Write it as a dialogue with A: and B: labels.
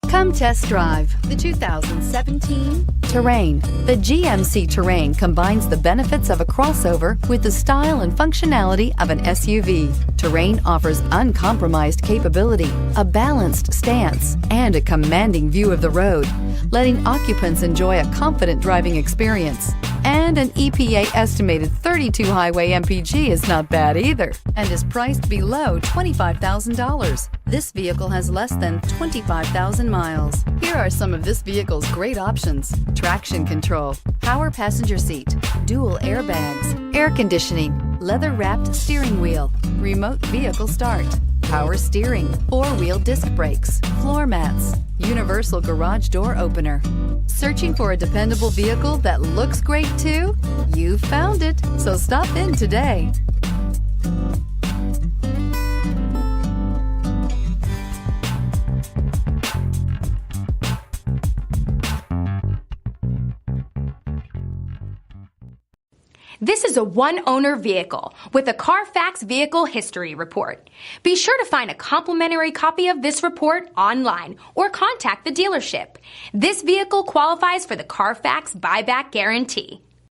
A: Come test drive the 2017 Terrain. The GMC Terrain combines the benefits of a crossover with the style and functionality of an SUV. Terrain offers uncompromised capability, a balanced stance, and a commanding view of the road, letting occupants enjoy a confident driving experience. And an EPA estimated 32 highway MPG is not bad either, and is priced below $25,000. This vehicle has less than 25,000 miles. Here are some of this vehicle's great options: traction control, power passenger seat, dual airbags, air conditioning, leather-wrapped steering wheel, remote vehicle start, power steering, four-wheel disc brakes, floor mats, universal garage door opener. Searching for a dependable vehicle that looks great too? You found it, so stop in today.
B: This is a one-owner vehicle with a Carfax Vehicle History Report. Be sure to find a complimentary copy of this report online or contact the dealership. This vehicle qualifies for the Carfax Buyback Guarantee.